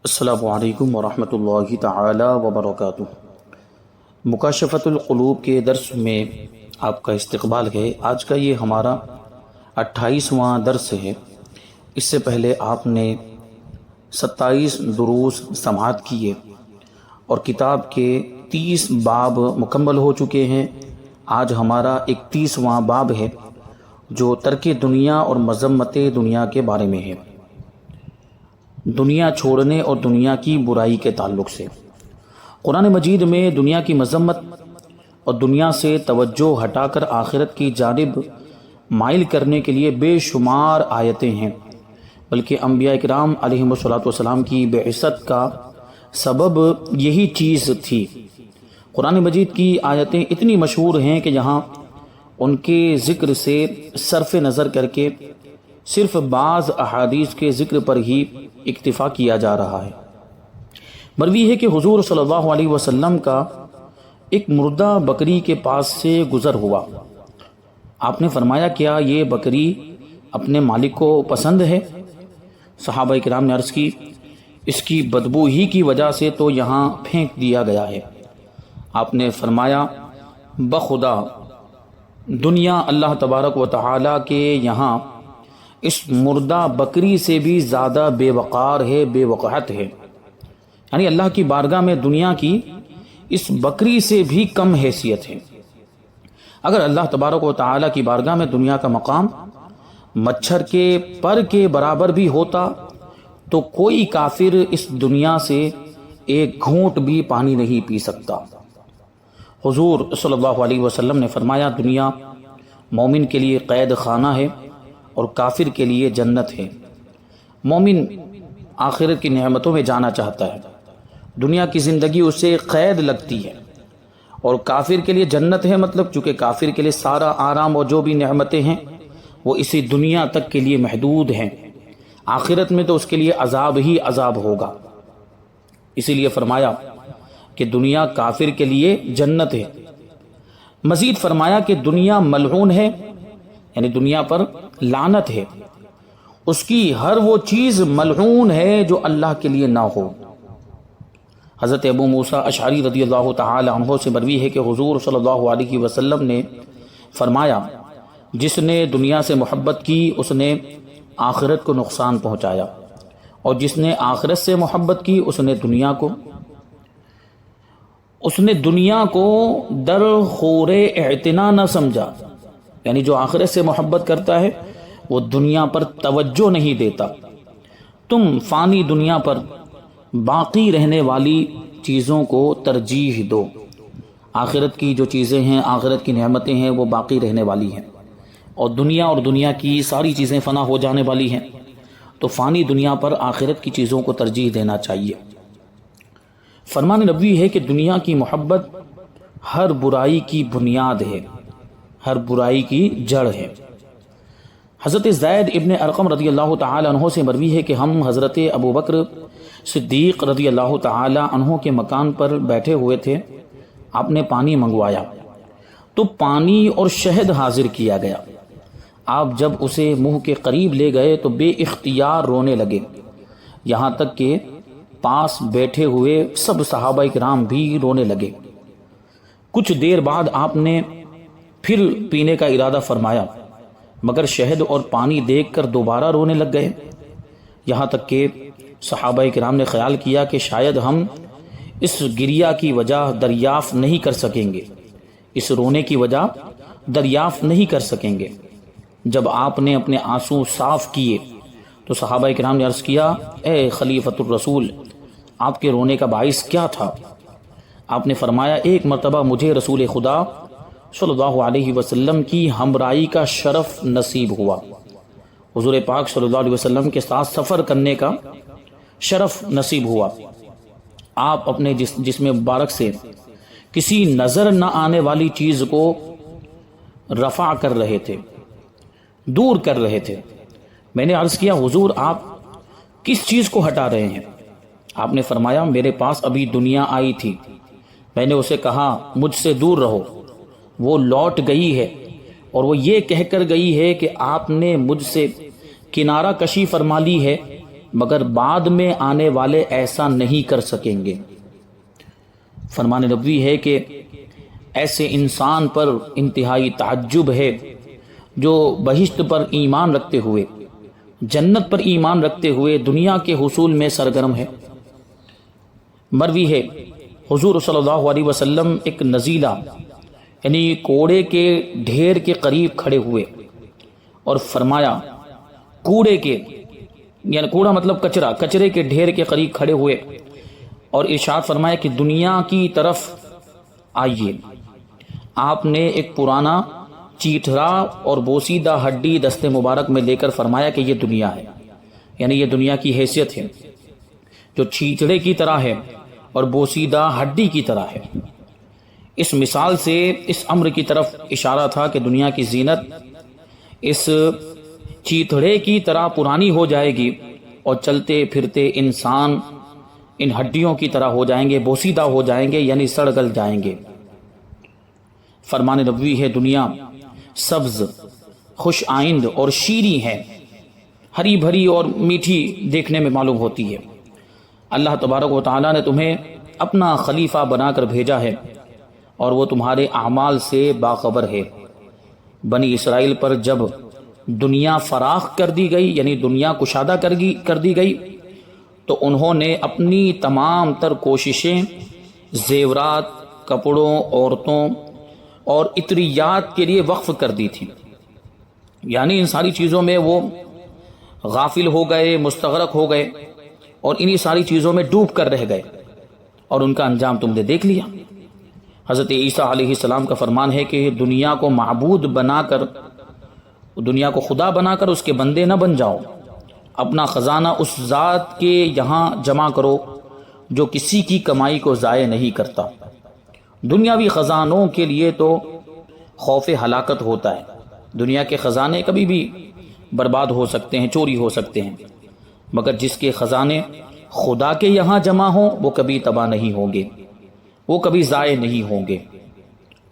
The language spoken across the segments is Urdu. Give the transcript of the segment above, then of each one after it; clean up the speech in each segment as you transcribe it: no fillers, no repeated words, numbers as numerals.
السلام علیکم ورحمۃ اللہ تعالی وبرکاتہ۔ مکاشفۃ القلوب کے درس میں آپ کا استقبال ہے۔ آج کا یہ ہمارا 28واں درس ہے۔ اس سے پہلے آپ نے 27 دروس سماعت کیے اور کتاب کے 30 باب مکمل ہو چکے ہیں۔ آج ہمارا 31واں باب ہے جو ترک دنیا اور مذمت دنیا کے بارے میں ہے، دنیا چھوڑنے اور دنیا کی برائی کے تعلق سے۔ قرآن مجید میں دنیا کی مذمت اور دنیا سے توجہ ہٹا کر آخرت کی جانب مائل کرنے کے لیے بے شمار آیتیں ہیں، بلکہ انبیاء کرام علیہم الصلوۃ والسلام کی بعثت کا سبب یہی چیز تھی۔ قرآن مجید کی آیتیں اتنی مشہور ہیں کہ جہاں ان کے ذکر سے صرف نظر کر کے صرف بعض احادیث کے ذکر پر ہی اکتفا کیا جا رہا ہے۔ مروی ہے کہ حضور صلی اللہ علیہ وسلم کا ایک مردہ بکری کے پاس سے گزر ہوا۔ آپ نے فرمایا، کیا یہ بکری اپنے مالک کو پسند ہے؟ صحابہ کرام نے عرض کی، اس کی بدبو ہی کی وجہ سے تو یہاں پھینک دیا گیا ہے۔ آپ نے فرمایا، بخدا دنیا اللہ تبارک و تعالی کے یہاں اس مردہ بکری سے بھی زیادہ بے وقار ہے، بے وقاحت ہے، یعنی اللہ کی بارگاہ میں دنیا کی اس بکری سے بھی کم حیثیت ہے۔ اگر اللہ تبارک و تعالی کی بارگاہ میں دنیا کا مقام مچھر کے پر کے برابر بھی ہوتا تو کوئی کافر اس دنیا سے ایک گھونٹ بھی پانی نہیں پی سکتا۔ حضور صلی اللہ علیہ وسلم نے فرمایا، دنیا مومن کے لیے قید خانہ ہے اور کافر کے لیے جنت ہے۔ مومن آخرت کی نعمتوں میں جانا چاہتا ہے، دنیا کی زندگی اسے قید لگتی ہے، اور کافر کے لیے جنت ہے، مطلب چونکہ کافر کے لیے سارا آرام اور جو بھی نعمتیں ہیں وہ اسی دنیا تک کے لیے محدود ہیں۔ آخرت میں تو اس کے لیے عذاب ہی عذاب ہوگا۔ اسی لیے فرمایا کہ دنیا کافر کے لیے جنت ہے۔ مزید فرمایا کہ دنیا ملعون ہے، یعنی دنیا پر لعنت ہے، اس کی ہر وہ چیز ملعون ہے جو اللہ کے لیے نہ ہو۔ حضرت ابو موسیٰ اشعری رضی اللہ تعالی عنہ سے مروی ہے کہ حضور صلی اللہ علیہ وسلم نے فرمایا، جس نے دنیا سے محبت کی اس نے آخرت کو نقصان پہنچایا، اور جس نے آخرت سے محبت کی اس نے دنیا کو در خور اعتنا نہ سمجھا، یعنی جو آخرت سے محبت کرتا ہے وہ دنیا پر توجہ نہیں دیتا۔ تم فانی دنیا پر باقی رہنے والی چیزوں کو ترجیح دو۔ آخرت کی جو چیزیں ہیں، آخرت کی نعمتیں ہیں، وہ باقی رہنے والی ہیں، اور دنیا کی ساری چیزیں فنا ہو جانے والی ہیں، تو فانی دنیا پر آخرت کی چیزوں کو ترجیح دینا چاہیے۔ فرمان نبوی ہے کہ دنیا کی محبت ہر برائی کی بنیاد ہے، ہر برائی کی جڑ ہے۔ حضرت زید ابن ارقم رضی اللہ تعالی عنہ سے مروی ہے کہ ہم حضرت ابو بکر صدیق رضی اللہ تعالی عنہ کے مکان پر بیٹھے ہوئے تھے۔ آپ نے پانی منگوایا تو پانی اور شہد حاضر کیا گیا۔ آپ جب اسے منہ کے قریب لے گئے تو بے اختیار رونے لگے، یہاں تک کہ پاس بیٹھے ہوئے سب صحابہ کرام بھی رونے لگے۔ کچھ دیر بعد آپ نے پھر پینے کا ارادہ فرمایا، مگر شہد اور پانی دیکھ کر دوبارہ رونے لگ گئے، یہاں تک کہ صحابہ کرام نے خیال کیا کہ شاید ہم اس گریہ کی وجہ دریافت نہیں کر سکیں گے، اس رونے کی وجہ دریافت نہیں کر سکیں گے۔ جب آپ نے اپنے آنسو صاف کیے تو صحابہ کرام نے عرض کیا، اے خلیفۃ الرسول، آپ کے رونے کا باعث کیا تھا؟ آپ نے فرمایا، ایک مرتبہ مجھے رسول خدا صلی اللہ علیہ وسلم کی ہمراہی کا شرف نصیب ہوا۔ حضور پاک صلی اللہ علیہ وسلم کے ساتھ سفر کرنے کا شرف نصیب ہوا۔ آپ اپنے جسم مبارک سے کسی نظر نہ آنے والی چیز کو رفع کر رہے تھے، دور کر رہے تھے۔ میں نے عرض کیا، حضور آپ کس چیز کو ہٹا رہے ہیں؟ آپ نے فرمایا، میرے پاس ابھی دنیا آئی تھی، میں نے اسے کہا مجھ سے دور رہو، وہ لوٹ گئی ہے، اور وہ یہ کہہ کر گئی ہے کہ آپ نے مجھ سے کنارہ کشی فرما لی ہے، مگر بعد میں آنے والے ایسا نہیں کر سکیں گے۔ فرمان نبوی ہے کہ ایسے انسان پر انتہائی تعجب ہے جو بہشت پر ایمان رکھتے ہوئے، جنت پر ایمان رکھتے ہوئے دنیا کے حصول میں سرگرم ہے۔ مروی ہے حضور صلی اللہ علیہ وسلم ایک نزیلہ یعنی کوڑے کے ڈھیر کے قریب کھڑے ہوئے اور فرمایا، کوڑے کے یعنی کوڑا مطلب کچرا، کچرے کے ڈھیر کے قریب کھڑے ہوئے اور ارشاد فرمایا کہ دنیا کی طرف آئیے۔ آپ نے ایک پرانا چیٹھرا اور بوسیدہ ہڈی دست مبارک میں لے کر فرمایا کہ یہ دنیا ہے، یعنی یہ دنیا کی حیثیت ہے جو چیچڑے کی طرح ہے اور بوسیدہ ہڈی کی طرح ہے۔ اس مثال سے اس امر کی طرف اشارہ تھا کہ دنیا کی زینت اس چیتڑے کی طرح پرانی ہو جائے گی اور چلتے پھرتے انسان ان ہڈیوں کی طرح ہو جائیں گے، بوسیدہ ہو جائیں گے، یعنی سڑ گل جائیں گے۔ فرمان نبوی ہے دنیا سبز، خوش آئند اور شیریں ہے، ہری بھری اور میٹھی دیکھنے میں معلوم ہوتی ہے۔ اللہ تبارک و تعالیٰ نے تمہیں اپنا خلیفہ بنا کر بھیجا ہے اور وہ تمہارے اعمال سے باخبر ہے۔ بنی اسرائیل پر جب دنیا فراخ کر دی گئی، یعنی دنیا کشادہ کر دی گئی، تو انہوں نے اپنی تمام تر کوششیں زیورات، کپڑوں، عورتوں اور عطریات کے لیے وقف کر دی تھی، یعنی ان ساری چیزوں میں وہ غافل ہو گئے، مستغرق ہو گئے اور انہی ساری چیزوں میں ڈوب کر رہ گئے، اور ان کا انجام تم نے دیکھ لیا۔ حضرت عیسیٰ علیہ السلام کا فرمان ہے کہ دنیا کو معبود بنا کر، دنیا کو خدا بنا کر اس کے بندے نہ بن جاؤ، اپنا خزانہ اس ذات کے یہاں جمع کرو جو کسی کی کمائی کو ضائع نہیں کرتا۔ دنیاوی خزانوں کے لیے تو خوف ہلاکت ہوتا ہے، دنیا کے خزانے کبھی بھی برباد ہو سکتے ہیں، چوری ہو سکتے ہیں، مگر جس کے خزانے خدا کے یہاں جمع ہوں وہ کبھی تباہ نہیں ہوں گے، وہ کبھی ضائع نہیں ہوں گے۔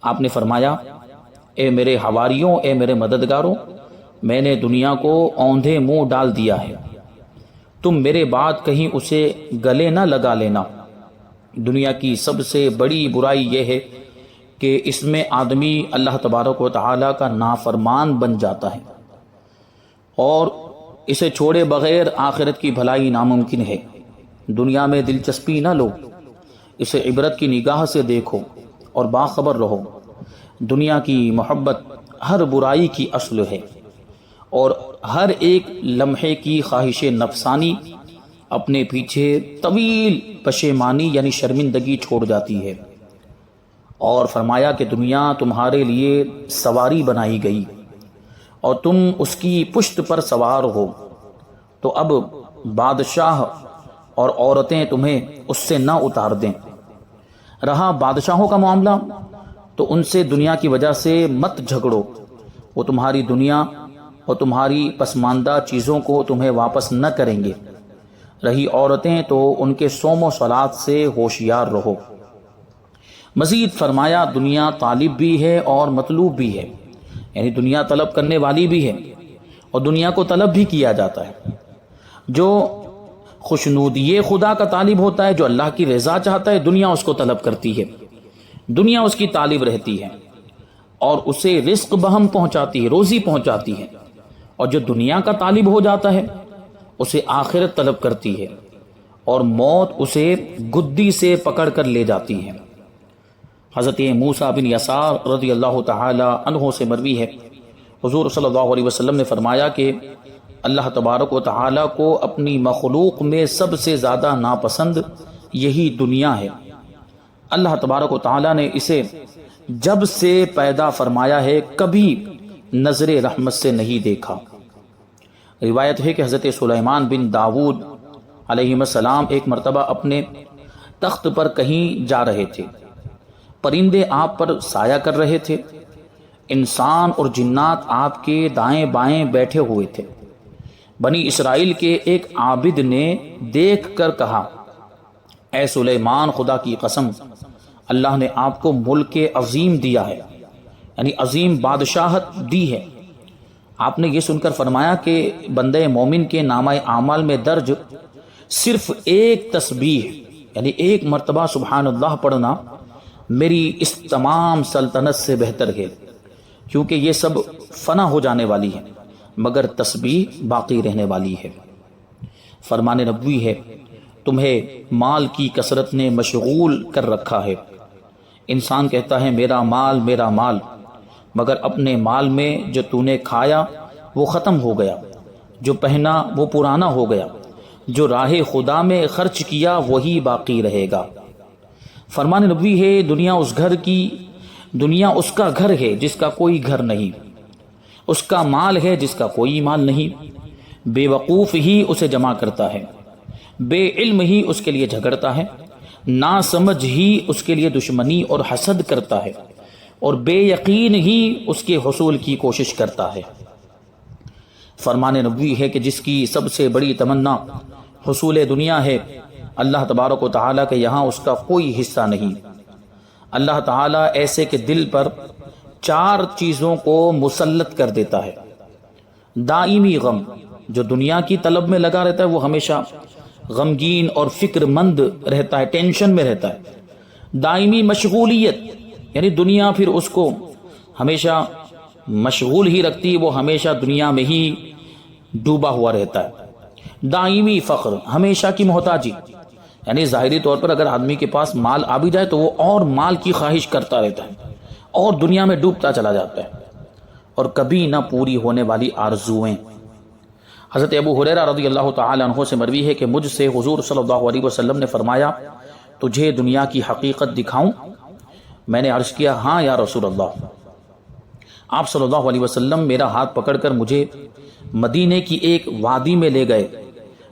آپ نے فرمایا، اے میرے حواریوں، اے میرے مددگاروں، میں نے دنیا کو اوندھے منہ ڈال دیا ہے، تم میرے بعد کہیں اسے گلے نہ لگا لینا۔ دنیا کی سب سے بڑی برائی یہ ہے کہ اس میں آدمی اللہ تبارک و تعالیٰ کا نافرمان بن جاتا ہے اور اسے چھوڑے بغیر آخرت کی بھلائی ناممکن ہے۔ دنیا میں دلچسپی نہ لو، اسے عبرت کی نگاہ سے دیکھو اور باخبر رہو۔ دنیا کی محبت ہر برائی کی اصل ہے اور ہر ایک لمحے کی خواہش نفسانی اپنے پیچھے طویل پشیمانی یعنی شرمندگی چھوڑ جاتی ہے۔ اور فرمایا کہ دنیا تمہارے لیے سواری بنائی گئی اور تم اس کی پشت پر سوار ہو، تو اب بادشاہ اور عورتیں تمہیں اس سے نہ اتار دیں۔ رہا بادشاہوں کا معاملہ تو ان سے دنیا کی وجہ سے مت جھگڑو، وہ تمہاری دنیا اور تمہاری پسماندہ چیزوں کو تمہیں واپس نہ کریں گے۔ رہی عورتیں تو ان کے صوم و صلات سے ہوشیار رہو۔ مزید فرمایا دنیا طالب بھی ہے اور مطلوب بھی ہے، یعنی دنیا طلب کرنے والی بھی ہے اور دنیا کو طلب بھی کیا جاتا ہے۔ جو خوشنودی خدا کا طالب ہوتا ہے، جو اللہ کی رضا چاہتا ہے، دنیا اس کو طلب کرتی ہے، دنیا اس کی طالب رہتی ہے اور اسے رزق بہم پہنچاتی ہے، روزی پہنچاتی ہے۔ اور جو دنیا کا طالب ہو جاتا ہے اسے آخرت طلب کرتی ہے اور موت اسے گدی سے پکڑ کر لے جاتی ہے۔ حضرت موسیٰ بن یسار رضی اللہ تعالی عنہ سے مروی ہے، حضور صلی اللہ علیہ وسلم نے فرمایا کہ اللہ تبارک و تعالی کو اپنی مخلوق میں سب سے زیادہ ناپسند یہی دنیا ہے۔ اللہ تبارک و تعالی نے اسے جب سے پیدا فرمایا ہے کبھی نظر رحمت سے نہیں دیکھا۔ روایت ہے کہ حضرت سلیمان بن داود علیہ السلام ایک مرتبہ اپنے تخت پر کہیں جا رہے تھے، پرندے آپ پر سایہ کر رہے تھے، انسان اور جنات آپ کے دائیں بائیں بیٹھے ہوئے تھے۔ بنی اسرائیل کے ایک عابد نے دیکھ کر کہا، اے سلیمان، خدا کی قسم، اللہ نے آپ کو ملک عظیم دیا ہے، یعنی عظیم بادشاہت دی ہے۔ آپ نے یہ سن کر فرمایا کہ بندے مومن کے نامہ اعمال میں درج صرف ایک تسبیح یعنی ایک مرتبہ سبحان اللہ پڑھنا میری اس تمام سلطنت سے بہتر ہے، کیونکہ یہ سب فنا ہو جانے والی ہے مگر تسبیح باقی رہنے والی ہے۔ فرمان نبوی ہے، تمہیں مال کی کثرت نے مشغول کر رکھا ہے۔ انسان کہتا ہے میرا مال، مگر اپنے مال میں جو تو نے کھایا وہ ختم ہو گیا، جو پہنا وہ پرانا ہو گیا، جو راہ خدا میں خرچ کیا وہی باقی رہے گا۔ فرمان نبوی ہے، دنیا اس کا گھر ہے جس کا کوئی گھر نہیں، اس کا مال ہے جس کا کوئی مال نہیں۔ بے وقوف ہی اسے جمع کرتا ہے، بے علم ہی اس کے لیے جھگڑتا ہے، نا سمجھ ہی اس کے لیے دشمنی اور حسد کرتا ہے، اور بے یقین ہی اس کے حصول کی کوشش کرتا ہے۔ فرمان نبوی ہے کہ جس کی سب سے بڑی تمنا حصول دنیا ہے، اللہ تبارک و تعالیٰ کے یہاں اس کا کوئی حصہ نہیں۔ اللہ تعالیٰ ایسے کے دل پر 4 چیزوں کو مسلط کر دیتا ہے۔ دائمی غم، جو دنیا کی طلب میں لگا رہتا ہے وہ ہمیشہ غمگین اور فکر مند رہتا ہے، ٹینشن میں رہتا ہے۔ دائمی مشغولیت، یعنی دنیا پھر اس کو ہمیشہ مشغول ہی رکھتی، وہ ہمیشہ دنیا میں ہی ڈوبا ہوا رہتا ہے۔ دائمی فقر، ہمیشہ کی محتاجی، یعنی ظاہری طور پر اگر آدمی کے پاس مال آ بھی جائے تو وہ اور مال کی خواہش کرتا رہتا ہے اور دنیا میں ڈوبتا چلا جاتا ہے، اور کبھی نہ پوری ہونے والی آرزوئیں۔ حضرت ابو ہریرہ رضی اللہ تعالی عنہ سے مروی ہے کہ مجھ سے حضور صلی اللہ علیہ وسلم نے فرمایا، تجھے دنیا کی حقیقت دکھاؤں؟ میں نے عرض کیا، ہاں یا رسول اللہ۔ آپ صلی اللہ علیہ وسلم میرا ہاتھ پکڑ کر مجھے مدینے کی ایک وادی میں لے گئے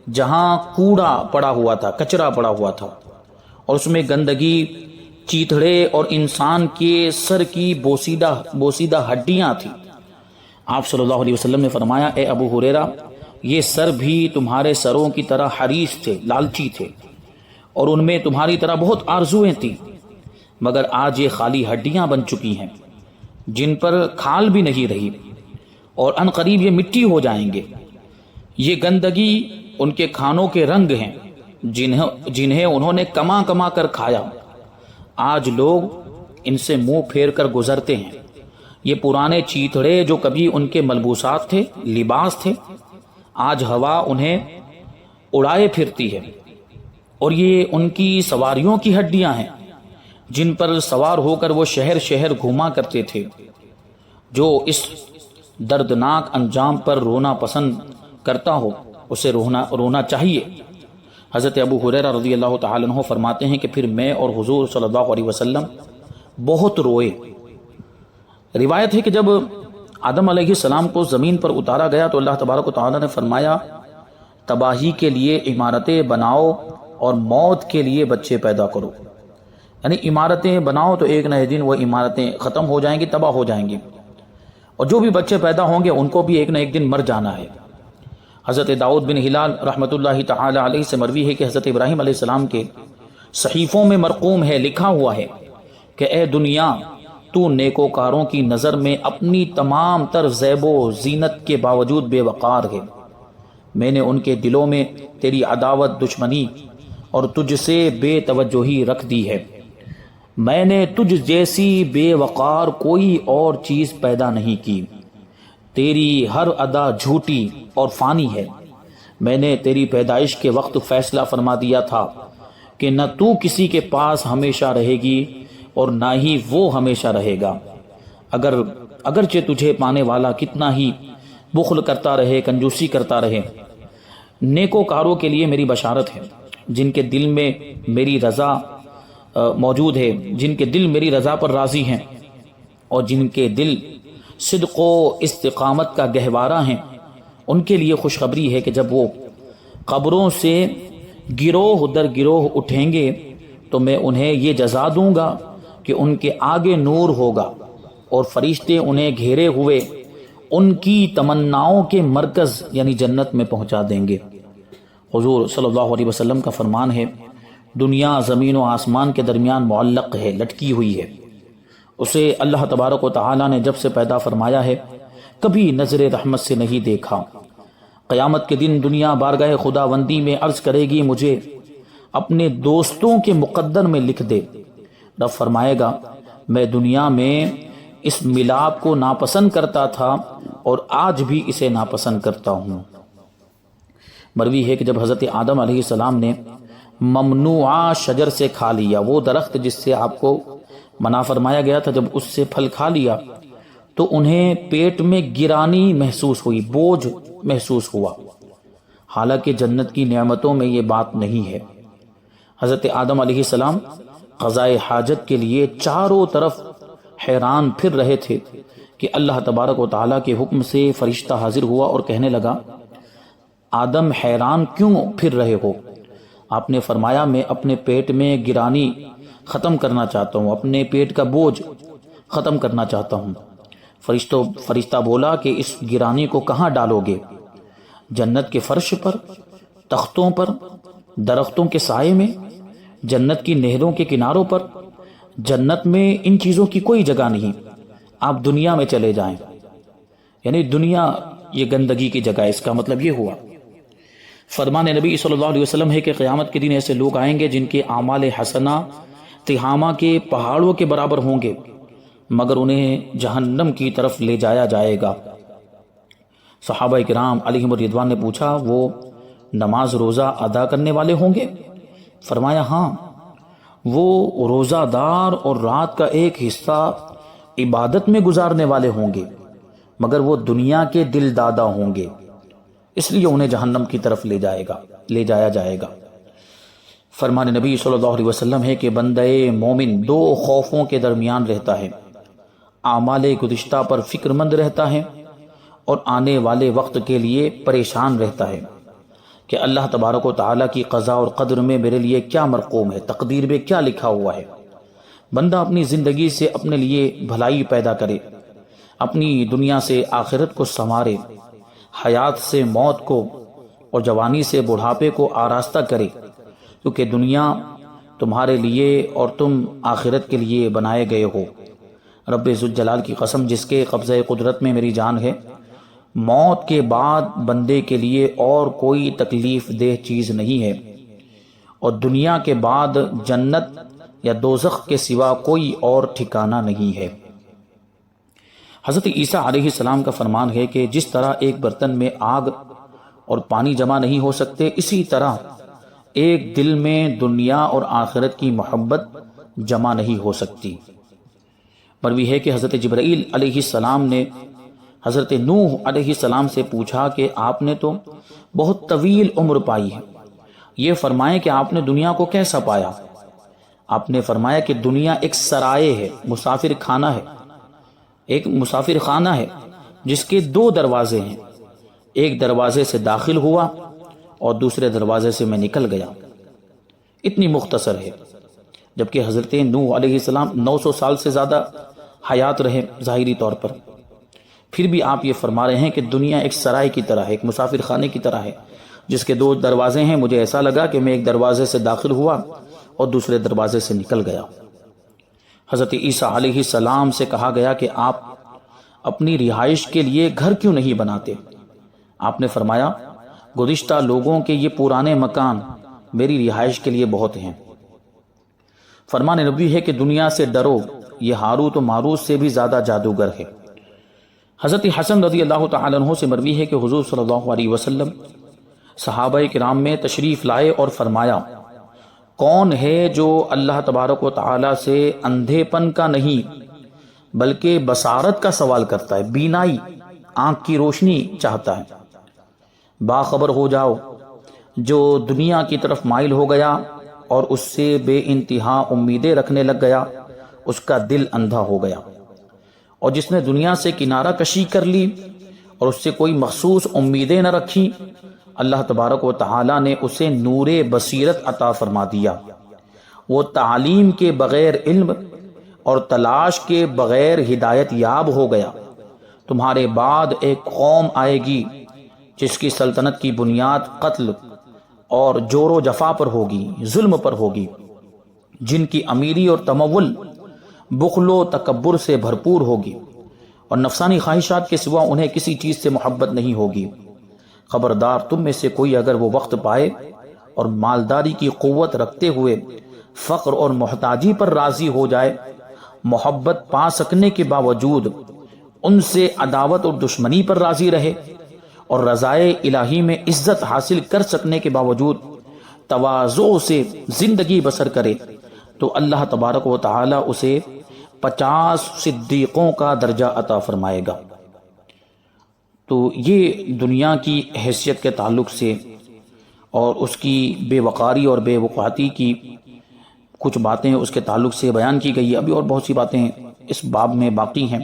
جہاں کوڑا پڑا ہوا تھا، کچرا پڑا ہوا تھا، اور اس میں گندگی، چیتڑے اور انسان کے سر کی بوسیدہ ہڈیاں تھیں۔ آپ صلی اللہ علیہ وسلم نے فرمایا، اے ابو ہریرہ، یہ سر بھی تمہارے سروں کی طرح حریص تھے، لالچی تھے، اور ان میں تمہاری طرح بہت آرزویں تھیں، مگر آج یہ خالی ہڈیاں بن چکی ہیں جن پر کھال بھی نہیں رہی، اور ان قریب یہ مٹی ہو جائیں گے۔ یہ گندگی ان کے کھانوں کے رنگ ہیں جنہیں انہوں نے کما کما کر کھایا، آج لوگ ان سے منہ پھیر کر گزرتے ہیں۔ یہ پرانے چیتڑے جو کبھی ان کے ملبوسات تھے، لباس تھے، آج ہوا انہیں اڑائے پھرتی ہے، اور یہ ان کی سواریوں کی ہڈیاں ہیں جن پر سوار ہو کر وہ شہر شہر گھوما کرتے تھے۔ جو اس دردناک انجام پر رونا پسند کرتا ہو اسے رونا چاہیے۔ حضرت ابو ہریرہ رضی اللہ تعالی عنہ فرماتے ہیں کہ پھر میں اور حضور صلی اللہ علیہ وسلم بہت روئے۔ روایت ہے کہ جب آدم علیہ السلام کو زمین پر اتارا گیا تو اللہ تبارک و تعالی نے فرمایا، تباہی کے لیے عمارتیں بناؤ اور موت کے لیے بچے پیدا کرو۔ یعنی عمارتیں بناؤ تو ایک نہ ایک دن وہ عمارتیں ختم ہو جائیں گی، تباہ ہو جائیں گی، اور جو بھی بچے پیدا ہوں گے ان کو بھی ایک نہ ایک دن مر جانا ہے۔ حضرت داؤد بن ہلال رحمۃ اللہ تعالی علیہ سے مروی ہے کہ حضرت ابراہیم علیہ السلام کے صحیفوں میں مرقوم ہے، لکھا ہوا ہے کہ اے دنیا، تو نیکوکاروں کی نظر میں اپنی تمام تر زیب و زینت کے باوجود بے وقار ہے۔ میں نے ان کے دلوں میں تیری عداوت، دشمنی اور تجھ سے بے توجہی رکھ دی ہے۔ میں نے تجھ جیسی بے وقار کوئی اور چیز پیدا نہیں کی، تیری ہر ادا جھوٹی اور فانی ہے۔ میں نے تیری پیدائش کے وقت فیصلہ فرما دیا تھا کہ نہ تو کسی کے پاس ہمیشہ رہے گی اور نہ ہی وہ ہمیشہ رہے گا، اگرچہ تجھے پانے والا کتنا ہی بخل کرتا رہے، کنجوسی کرتا رہے۔ نیکوکاروں کے لیے میری بشارت ہے جن کے دل میں میری رضا موجود ہے، جن کے دل میری رضا پر راضی ہیں، اور جن کے دل صدق و استقامت کا گہوارہ ہیں، ان کے لیے خوشخبری ہے کہ جب وہ قبروں سے گروہ در گروہ اٹھیں گے تو میں انہیں یہ جزا دوں گا کہ ان کے آگے نور ہوگا، اور فرشتے انہیں گھیرے ہوئے ان کی تمناؤں کے مرکز یعنی جنت میں پہنچا دیں گے۔ حضور صلی اللہ علیہ وسلم کا فرمان ہے، دنیا زمین و آسمان کے درمیان معلق ہے، لٹکی ہوئی ہے۔ اسے اللہ تبارک و تعالی نے جب سے پیدا فرمایا ہے کبھی نظر رحمت سے نہیں دیکھا۔ قیامت کے دن دنیا بارگاہ خداوندی میں عرض کرے گی مجھے اپنے دوستوں کے مقدر میں لکھ دے۔ رب فرمائے گا میں دنیا میں اس ملاپ کو ناپسند کرتا تھا اور آج بھی اسے ناپسند کرتا ہوں۔ مروی ہے کہ جب حضرت آدم علیہ السلام نے ممنوعہ شجر سے کھا لیا، وہ درخت جس سے آپ کو منع فرمایا گیا تھا، جب اس سے پھل کھا لیا تو انہیں پیٹ میں گرانی محسوس ہوئی، بوجھ محسوس ہوا، حالانکہ جنت کی نعمتوں میں یہ بات نہیں ہے۔ حضرت آدم علیہ السلام قضائے حاجت کے لیے چاروں طرف حیران پھر رہے تھے کہ اللہ تبارک و تعالیٰ کے حکم سے فرشتہ حاضر ہوا اور کہنے لگا آدم حیران کیوں پھر رہے ہو؟ آپ نے فرمایا میں اپنے پیٹ میں گرانی ختم کرنا چاہتا ہوں، اپنے پیٹ کا بوجھ ختم کرنا چاہتا ہوں۔ فرشتہ بولا کہ اس گرانی کو کہاں ڈالو گے؟ جنت کے فرش پر، تختوں پر، درختوں کے سائے میں، جنت کی نہروں کے کناروں پر؟ جنت میں ان چیزوں کی کوئی جگہ نہیں، آپ دنیا میں چلے جائیں، یعنی دنیا یہ گندگی کی جگہ ہے، اس کا مطلب یہ ہوا۔ فرمان نبی صلی اللہ علیہ وسلم ہے کہ قیامت کے دن ایسے لوگ آئیں گے جن کے اعمال حسنہ تہامہ کے پہاڑوں کے برابر ہوں گے، مگر انہیں جہنم کی طرف لے جایا جائے گا۔ صحابہ کرام علیہم الرضوان نے پوچھا وہ نماز روزہ ادا کرنے والے ہوں گے؟ فرمایا ہاں، وہ روزہ دار اور رات کا ایک حصہ عبادت میں گزارنے والے ہوں گے، مگر وہ دنیا کے دل دادا ہوں گے، اس لیے انہیں جہنم کی طرف لے جایا جائے گا۔ فرمان نبی صلی اللہ علیہ وسلم ہے کہ بندہ مومن دو خوفوں کے درمیان رہتا ہے، اعمال گزشتہ پر فکر مند رہتا ہے اور آنے والے وقت کے لیے پریشان رہتا ہے کہ اللہ تبارک و تعالیٰ کی قضاء اور قدر میں میرے لیے کیا مرقوم ہے، تقدیر میں کیا لکھا ہوا ہے۔ بندہ اپنی زندگی سے اپنے لیے بھلائی پیدا کرے، اپنی دنیا سے آخرت کو سنوارے، حیات سے موت کو اور جوانی سے بڑھاپے کو آراستہ کرے، کیونکہ دنیا تمہارے لیے اور تم آخرت کے لیے بنائے گئے ہو۔ رب ذوالجلال کی قسم جس کے قبضہ قدرت میں میری جان ہے، موت کے بعد بندے کے لیے اور کوئی تکلیف دہ چیز نہیں ہے، اور دنیا کے بعد جنت یا دوزخ کے سوا کوئی اور ٹھکانہ نہیں ہے۔ حضرت عیسیٰ علیہ السلام کا فرمان ہے کہ جس طرح ایک برتن میں آگ اور پانی جمع نہیں ہو سکتے، اسی طرح ایک دل میں دنیا اور آخرت کی محبت جمع نہیں ہو سکتی۔ مروی ہے کہ حضرت جبرائیل علیہ السلام نے حضرت نوح علیہ السلام سے پوچھا کہ آپ نے تو بہت طویل عمر پائی ہے، یہ فرمائیں کہ آپ نے دنیا کو کیسا پایا؟ آپ نے فرمایا کہ دنیا ایک سرائے ہے، مسافر خانہ ہے، ایک مسافر خانہ ہے جس کے دو دروازے ہیں، ایک دروازے سے داخل ہوا اور دوسرے دروازے سے میں نکل گیا، اتنی مختصر ہے۔ جبکہ حضرت نوح علیہ السلام 900 سال سے زیادہ حیات رہے ظاہری طور پر، پھر بھی آپ یہ فرما رہے ہیں کہ دنیا ایک سرائے کی طرح ہے، ایک مسافر خانے کی طرح ہے جس کے دو دروازے ہیں۔ مجھے ایسا لگا کہ میں ایک دروازے سے داخل ہوا اور دوسرے دروازے سے نکل گیا۔ حضرت عیسیٰ علیہ السلام سے کہا گیا کہ آپ اپنی رہائش کے لیے گھر کیوں نہیں بناتے؟ آپ نے فرمایا گزشتہ لوگوں کے یہ پرانے مکان میری رہائش کے لیے بہت ہیں۔ فرمان نبوی ہے کہ دنیا سے ڈرو، یہ ہاروت و ماروت سے بھی زیادہ جادوگر ہے۔ حضرت حسن رضی اللہ تعالیٰ عنہ سے مروی ہے کہ حضور صلی اللہ علیہ وسلم صحابہ کرام میں تشریف لائے اور فرمایا کون ہے جو اللہ تبارک و تعالیٰ سے اندھے پن کا نہیں بلکہ بصارت کا سوال کرتا ہے، بینائی، آنکھ کی روشنی چاہتا ہے؟ باخبر ہو جاؤ جو دنیا کی طرف مائل ہو گیا اور اس سے بے انتہا امیدیں رکھنے لگ گیا، اس کا دل اندھا ہو گیا، اور جس نے دنیا سے کنارہ کشی کر لی اور اس سے کوئی مخصوص امیدیں نہ رکھی، اللہ تبارک و تعالیٰ نے اسے نور بصیرت عطا فرما دیا۔ وہ تعلیم کے بغیر علم اور تلاش کے بغیر ہدایت یاب ہو گیا۔ تمہارے بعد ایک قوم آئے گی جس کی سلطنت کی بنیاد قتل اور جور و جفا پر ہوگی، ظلم پر ہوگی، جن کی امیری اور تمول بخل و تکبر سے بھرپور ہوگی، اور نفسانی خواہشات کے سوا انہیں کسی چیز سے محبت نہیں ہوگی۔ خبردار تم میں سے کوئی اگر وہ وقت پائے اور مالداری کی قوت رکھتے ہوئے فقر اور محتاجی پر راضی ہو جائے، محبت پا سکنے کے باوجود ان سے عداوت اور دشمنی پر راضی رہے، اور رضائے الہی میں عزت حاصل کر سکنے کے باوجود تواضع سے زندگی بسر کرے، تو اللہ تبارک و تعالی اسے 50 صدیقوں کا درجہ عطا فرمائے گا۔ تو یہ دنیا کی حیثیت کے تعلق سے اور اس کی بے وقاری اور بے وقاحتی کی کچھ باتیں اس کے تعلق سے بیان کی گئی ہے۔ ابھی اور بہت سی باتیں اس باب میں باقی ہیں،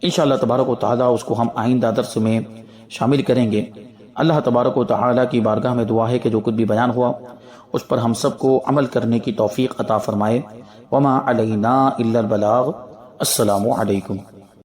انشاءاللہ تبارک و تعالی اس کو ہم آئندہ درس میں شامل کریں گے۔ اللہ تبارک و تعالی کی بارگاہ میں دعا ہے کہ جو کچھ بھی بیان ہوا اس پر ہم سب کو عمل کرنے کی توفیق عطا فرمائے۔ وما علینا الا البلاغ۔ السلام علیکم۔